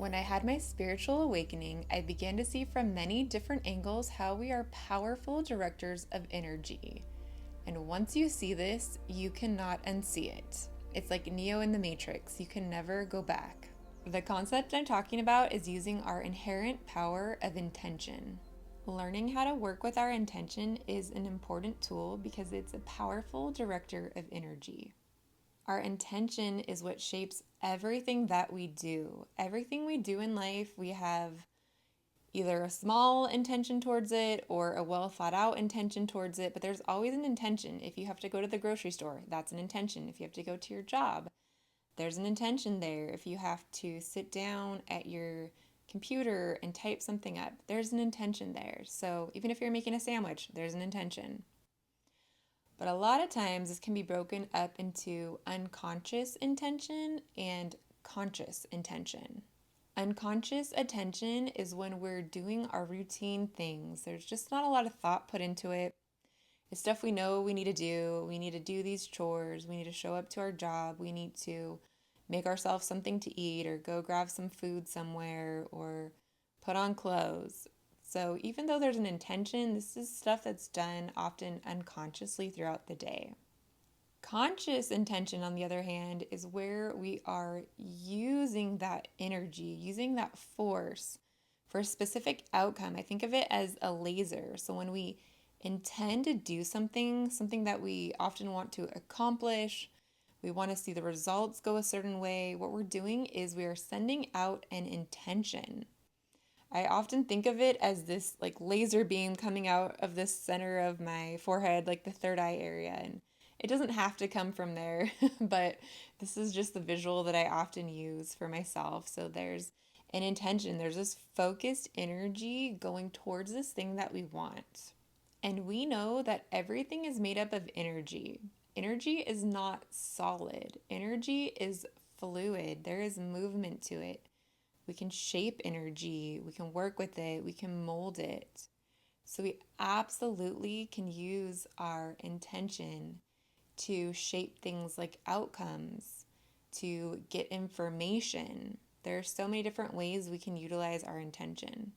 When I had my spiritual awakening, I began to see from many different angles how we are powerful directors of energy. And once you see this, you cannot unsee it. It's like Neo in the Matrix, you can never go back. The concept I'm talking about is using our inherent power of intention. Learning how to work with our intention is an important tool because it's a powerful director of energy. Our intention is what shapes everything that we do. Everything we do in life, we have either a small intention towards it or a well thought out intention towards it, but there's always an intention. If you have to go to the grocery store, that's an intention. If you have to go to your job, there's an intention there. If you have to sit down at your computer and type something up, there's an intention there. So even if you're making a sandwich, there's an intention. But a lot of times this can be broken up into unconscious intention and conscious intention. Unconscious attention is when we're doing our routine things. There's just not a lot of thought put into it. It's stuff we know we need to do. We need to do these chores. We need to show up to our job. We need to make ourselves something to eat or go grab some food somewhere or put on clothes. So even though there's an intention, this is stuff that's done often unconsciously throughout the day. Conscious intention, on the other hand, is where we are using that energy, using that force for a specific outcome. I think of it as a laser. So when we intend to do something that we often want to accomplish, we want to see the results go a certain way, what we're doing is we are sending out an intention. I often think of it as this like laser beam coming out of the center of my forehead, like the third eye area. And it doesn't have to come from there, but this is just the visual that I often use for myself. So there's an intention, there's this focused energy going towards this thing that we want. And we know that everything is made up of energy. Energy is not solid, energy is fluid, there is movement to it. We can shape energy, we can work with it, we can mold it. So we absolutely can use our intention to shape things like outcomes, to get information. There are so many different ways we can utilize our intention.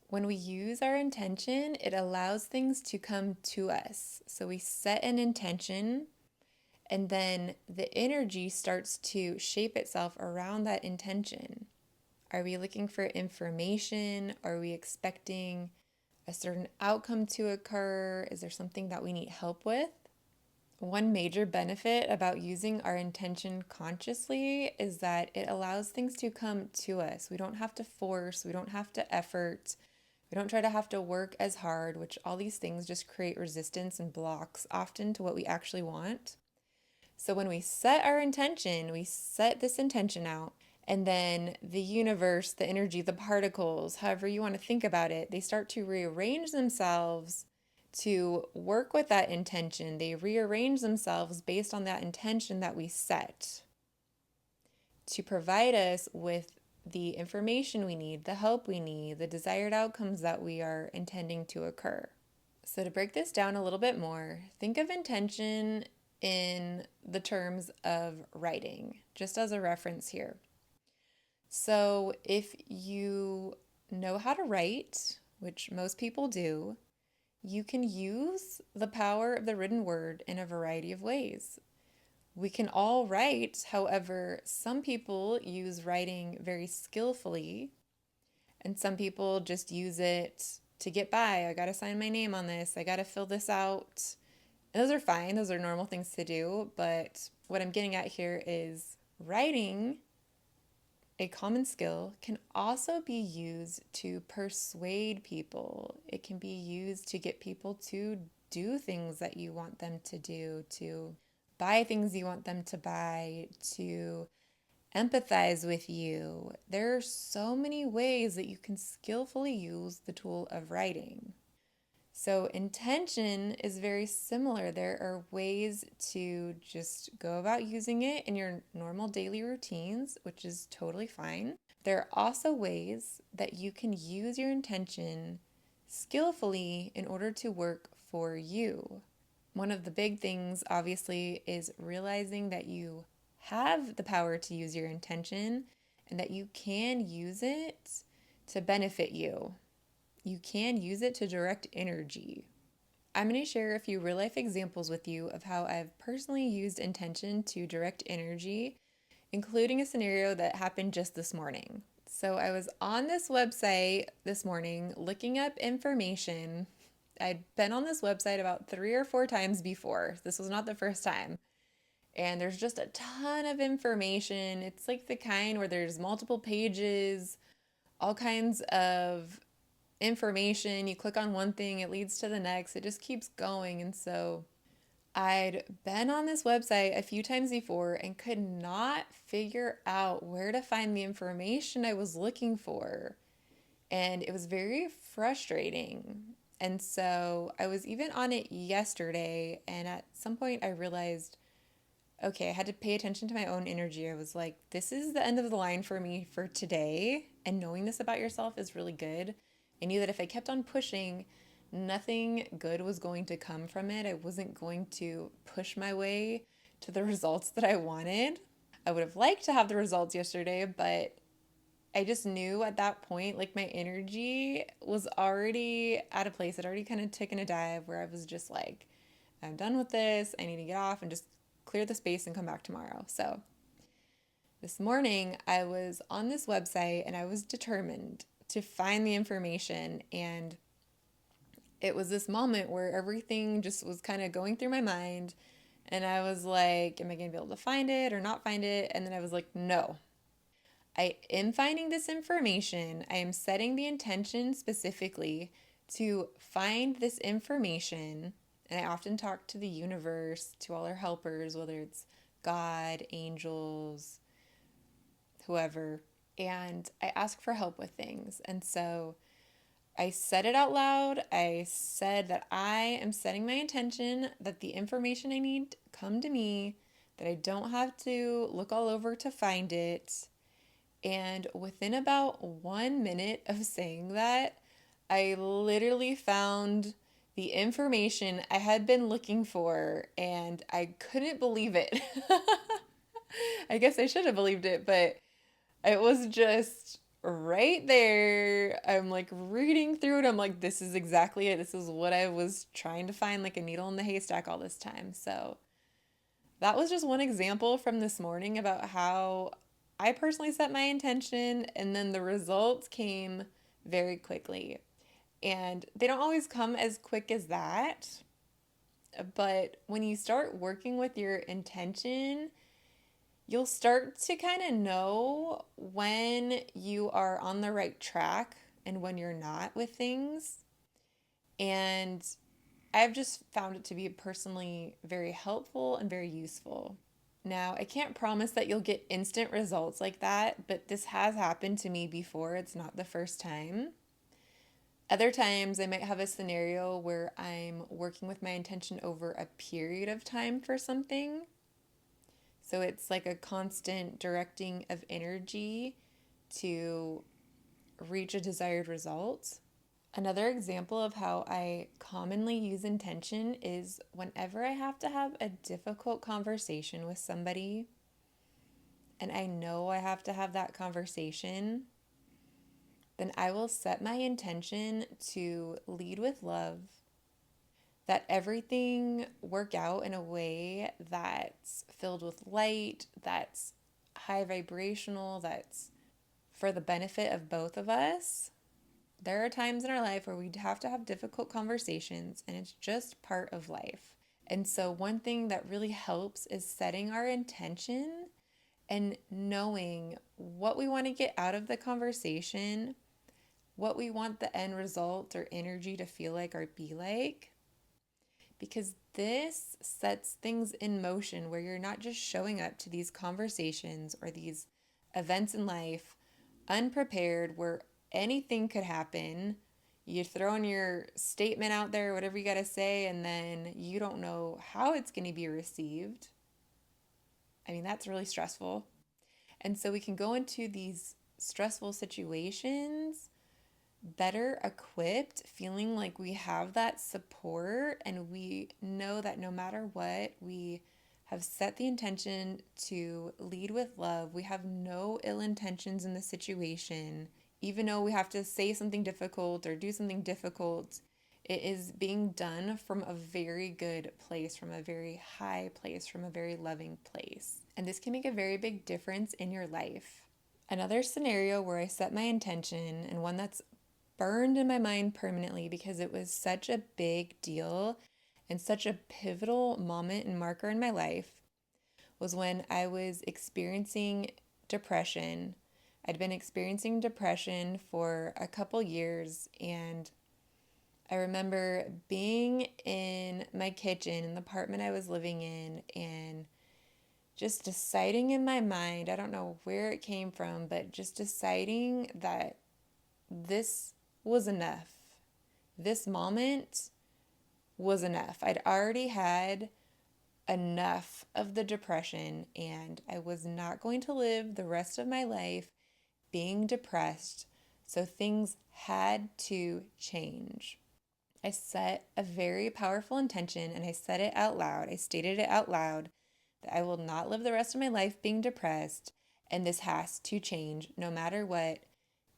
When we use our intention, it allows things to come to us. So we set an intention, and then the energy starts to shape itself around that intention. Are we looking for information? Are we expecting a certain outcome to occur? Is there something that we need help with? One major benefit about using our intention consciously is that it allows things to come to us. We don't have to force, we don't have to effort, we don't try to have to work as hard, which all these things just create resistance and blocks often to what we actually want. So when we set our intention, we set this intention out, and then the universe, the energy, the particles, however you want to think about it, they start to rearrange themselves to work with that intention. They rearrange themselves based on that intention that we set to provide us with the information we need, the help we need, the desired outcomes that we are intending to occur. So to break this down a little bit more, think of intention in the terms of writing, just as a reference here. So if you know how to write, which most people do, you can use the power of the written word in a variety of ways. We can all write, however, some people use writing very skillfully, and some people just use it to get by. I gotta sign my name on this, I gotta fill this out. And those are fine, those are normal things to do, but what I'm getting at here is writing, a common skill, can also be used to persuade people. It can be used to get people to do things that you want them to do, to buy things you want them to buy, to empathize with you. There are so many ways that you can skillfully use the tool of writing. So intention is very similar. There are ways to just go about using it in your normal daily routines, which is totally fine. There are also ways that you can use your intention skillfully in order to work for you. One of the big things, obviously, is realizing that you have the power to use your intention and that you can use it to benefit you. You can use it to direct energy. I'm going to share a few real life examples with you of how I've personally used intention to direct energy, including a scenario that happened just this morning. So I was on this website this morning looking up information. I'd been on this website about 3 or 4 times before. This was not the first time. And there's just a ton of information. It's like the kind where there's multiple pages, all kinds of information. You click on one thing, it leads to the next. It just keeps going. And so I'd been on this website a few times before and could not figure out where to find the information I was looking for. And it was very frustrating. And so I was even on it yesterday, and at some point I realized, okay, I had to pay attention to my own energy. I was like, this is the end of the line for me for today. And knowing this about yourself is really good. I knew that if I kept on pushing, nothing good was going to come from it. I wasn't going to push my way to the results that I wanted. I would have liked to have the results yesterday, but I just knew at that point, like my energy was already at a place. It already kind of taken a dive where I was just like, I'm done with this. I need to get off and just clear the space and come back tomorrow. So this morning I was on this website and I was determined to find the information. And it was this moment where everything just was kind of going through my mind. And I was like, am I going to be able to find it or not find it? And then I was like, no, I am finding this information. I am setting the intention specifically to find this information. And I often talk to the universe, to all our helpers, whether it's God, angels, whoever, and I ask for help with things. And so I said it out loud. I said that I am setting my intention that the information I need come to me, that I don't have to look all over to find it. And within about 1 minute of saying that, I literally found the information I had been looking for, and I couldn't believe it. I guess I should have believed it, but it was just right there. I'm like reading through it. I'm like, this is exactly it. This is what I was trying to find, like a needle in the haystack all this time. So that was just one example from this morning about how I personally set my intention and then the results came very quickly. And they don't always come as quick as that. But when you start working with your intention, you'll start to kind of know when you are on the right track and when you're not with things. And I've just found it to be personally very helpful and very useful. Now, I can't promise that you'll get instant results like that, but this has happened to me before. It's not the first time. Other times, I might have a scenario where I'm working with my intention over a period of time for something. So it's like a constant directing of energy to reach a desired result. Another example of how I commonly use intention is whenever I have to have a difficult conversation with somebody and I know I have to have that conversation, then I will set my intention to lead with love, that everything work out in a way that's filled with light, that's high vibrational, that's for the benefit of both of us. There are times in our life where we have to have difficult conversations, and it's just part of life. And so one thing that really helps is setting our intention and knowing what we want to get out of the conversation, what we want the end result or energy to feel like or be like. Because this sets things in motion where you're not just showing up to these conversations or these events in life unprepared, where anything could happen. You throw in your statement out there, whatever you got to say, and then you don't know how it's going to be received. I mean, that's really stressful. And so we can go into these stressful situations better equipped, feeling like we have that support and we know that no matter what, we have set the intention to lead with love. We have no ill intentions in the situation. Even though we have to say something difficult or do something difficult, it is being done from a very good place, from a very high place, from a very loving place. And this can make a very big difference in your life. Another scenario where I set my intention, and one that's burned in my mind permanently because it was such a big deal and such a pivotal moment and marker in my life, was when I was experiencing depression. I'd been experiencing depression for a couple years, and I remember being in my kitchen in the apartment I was living in and just deciding in my mind, I don't know where it came from, but just deciding that this was enough. This moment was enough. I'd already had enough of the depression, and I was not going to live the rest of my life being depressed. So things had to change. I set a very powerful intention and I said it out loud. I stated it out loud that I will not live the rest of my life being depressed, and this has to change no matter what.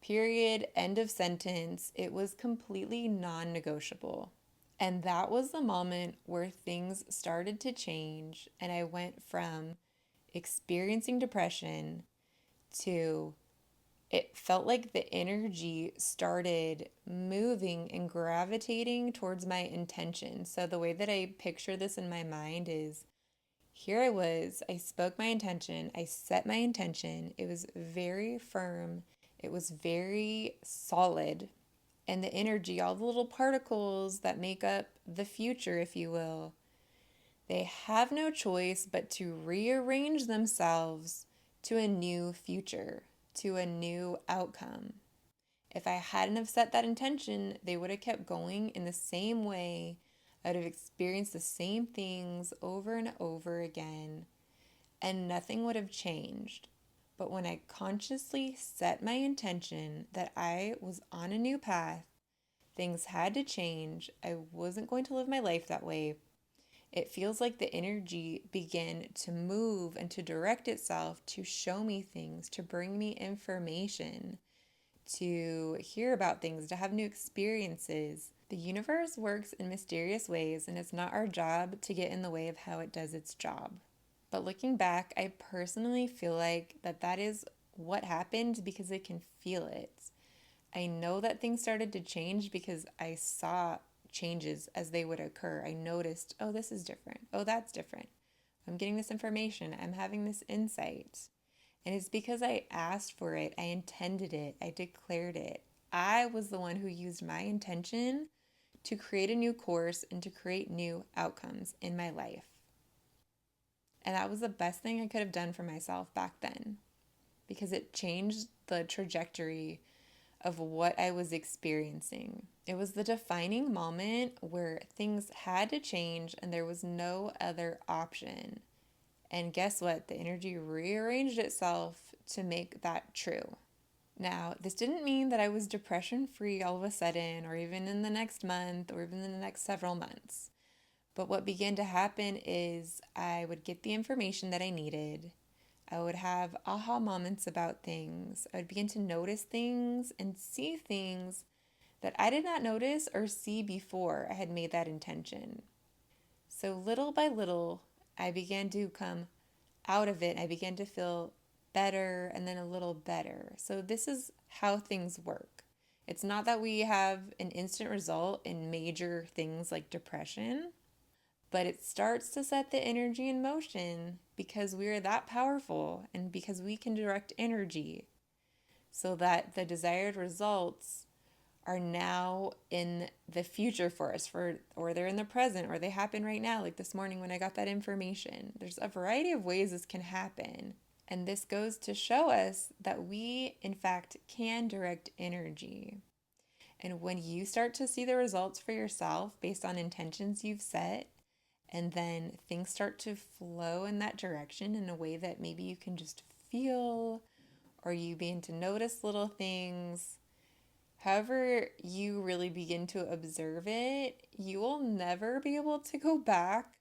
Period. End of sentence. It was completely non negotiable. And that was the moment where things started to change, and I went from experiencing depression to it felt like the energy started moving and gravitating towards my intention. So, the way that I picture this in my mind is here I was, I spoke my intention, I set my intention. It was very firm, it was very solid. And the energy, all the little particles that make up the future, if you will, they have no choice but to rearrange themselves to a new future, to a new outcome. If I hadn't have set that intention, they would have kept going in the same way. I would have experienced the same things over and over again, and nothing would have changed. But when I consciously set my intention that I was on a new path, things had to change. I wasn't going to live my life that way. It feels like the energy began to move and to direct itself to show me things, to bring me information, to hear about things, to have new experiences. The universe works in mysterious ways, and it's not our job to get in the way of how it does its job. But looking back, I personally feel like that is what happened because I can feel it. I know that things started to change because I saw changes as they would occur. I noticed, oh, this is different. Oh, that's different. I'm getting this information. I'm having this insight. And it's because I asked for it. I intended it. I declared it. I was the one who used my intention to create a new course and to create new outcomes in my life. And that was the best thing I could have done for myself back then because it changed the trajectory of what I was experiencing. It was the defining moment where things had to change and there was no other option. And guess what? The energy rearranged itself to make that true. Now, this didn't mean that I was depression free all of a sudden, or even in the next month, or even in the next several months. But what began to happen is I would get the information that I needed. I would have aha moments about things. I would begin to notice things and see things that I did not notice or see before I had made that intention. So little by little, I began to come out of it. I began to feel better and then a little better. So this is how things work. It's not that we have an instant result in major things like depression, but it starts to set the energy in motion because we are that powerful and because we can direct energy so that the desired results are now in the future for us or they're in the present or they happen right now, like this morning when I got that information. There's a variety of ways this can happen, and this goes to show us that we in fact can direct energy. And when you start to see the results for yourself based on intentions you've set, and then things start to flow in that direction in a way that maybe you can just feel, or you begin to notice little things. However, you really begin to observe it, you will never be able to go back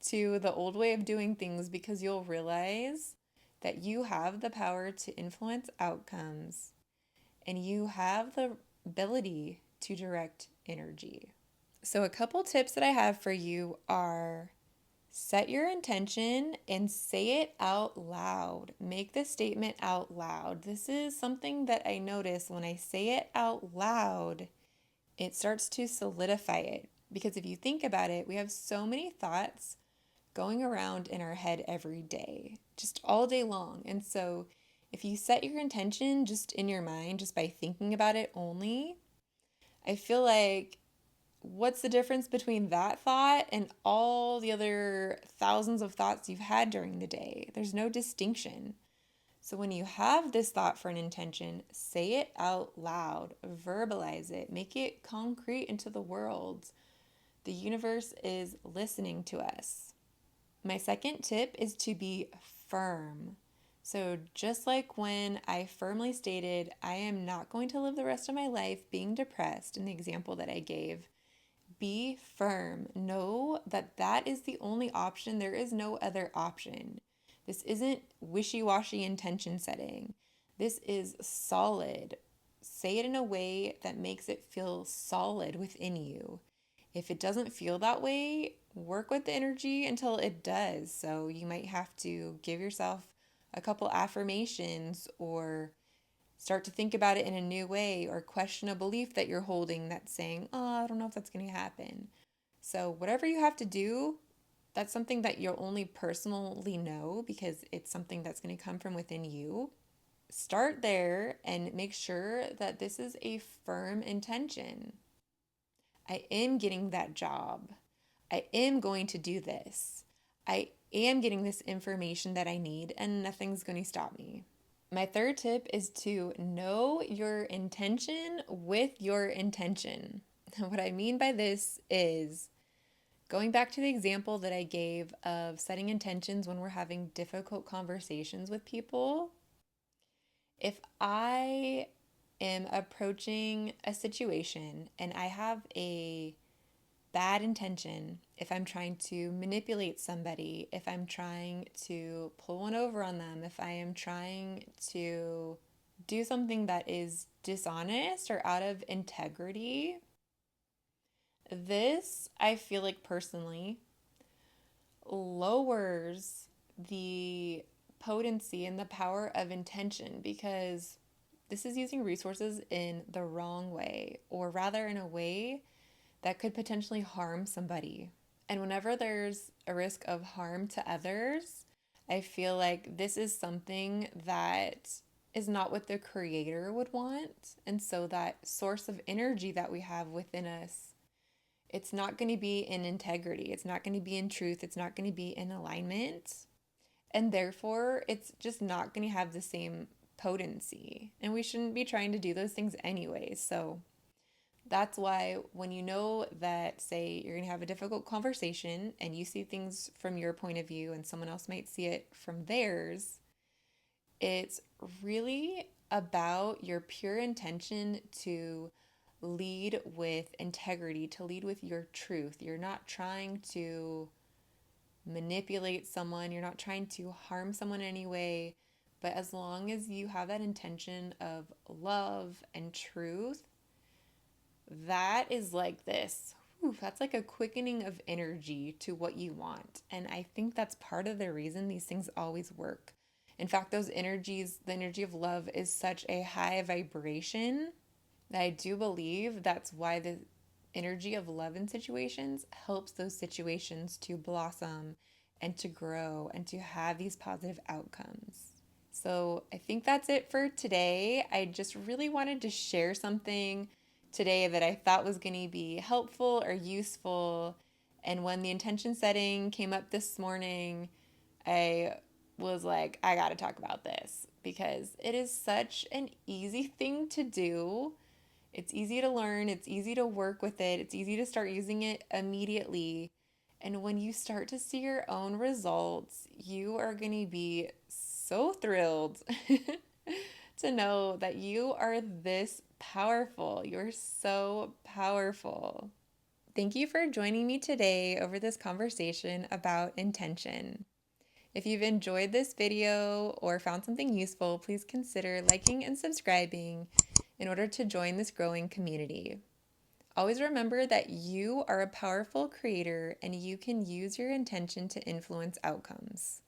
to the old way of doing things because you'll realize that you have the power to influence outcomes and you have the ability to direct energy. So, a couple tips that I have for you are set your intention and say it out loud. Make the statement out loud. This is something that I notice when I say it out loud, it starts to solidify it. Because if you think about it, we have so many thoughts going around in our head every day, just all day long. And so if you set your intention just in your mind, just by thinking about it only, I feel like what's the difference between that thought and all the other thousands of thoughts you've had during the day? There's no distinction. So when you have this thought for an intention, say it out loud, verbalize it, make it concrete into the world. The universe is listening to us. My second tip is to be firm. So, just like when I firmly stated, I am not going to live the rest of my life being depressed in the example that I gave, be firm. Know that that is the only option. There is no other option. This isn't wishy washy intention setting. This is solid. Say it in a way that makes it feel solid within you. If it doesn't feel that way, work with the energy until it does. So you might have to give yourself a couple affirmations or start to think about it in a new way or question a belief that you're holding that's saying, oh, I don't know if that's going to happen. So, whatever you have to do, that's something that you'll only personally know because it's something that's going to come from within you. Start there and make sure that this is a firm intention. I am getting that job. I am going to do this. I am getting this information that I need, and nothing's going to stop me. My third tip is to know your intention with your intention. What I mean by this is going back to the example that I gave of setting intentions when we're having difficult conversations with people. If I am approaching a situation and I have a bad intention, if I'm trying to manipulate somebody, if I'm trying to pull one over on them, if I am trying to do something that is dishonest or out of integrity, this, I feel like personally, lowers the potency and the power of intention because this is using resources in the wrong way, or rather in a way that could potentially harm somebody. And whenever there's a risk of harm to others, I feel like this is something that is not what the creator would want. And so that source of energy that we have within us, it's not going to be in integrity. It's not going to be in truth. It's not going to be in alignment. And therefore, it's just not going to have the same potency. And we shouldn't be trying to do those things anyways. So that's why when you know that, say, you're going to have a difficult conversation and you see things from your point of view and someone else might see it from theirs, it's really about your pure intention to lead with integrity, to lead with your truth. You're not trying to manipulate someone, you're not trying to harm someone in any way. But as long as you have that intention of love and truth, that is like this. That's like a quickening of energy to what you want. And I think that's part of the reason these things always work. In fact, those energies, the energy of love is such a high vibration that I do believe that's why the energy of love in situations helps those situations to blossom and to grow and to have these positive outcomes. So I think that's it for today. I just really wanted to share something today that I thought was going to be helpful or useful. And when the intention setting came up this morning, I was like, I got to talk about this because it is such an easy thing to do. It's easy to learn, it's easy to work with it, it's easy to start using it immediately. And when you start to see your own results, you are going to be so thrilled to know that you are this powerful. You're so powerful. Thank you for joining me today over this conversation about intention. If you've enjoyed this video or found something useful, please consider liking and subscribing in order to join this growing community. Always remember that you are a powerful creator and you can use your intention to influence outcomes.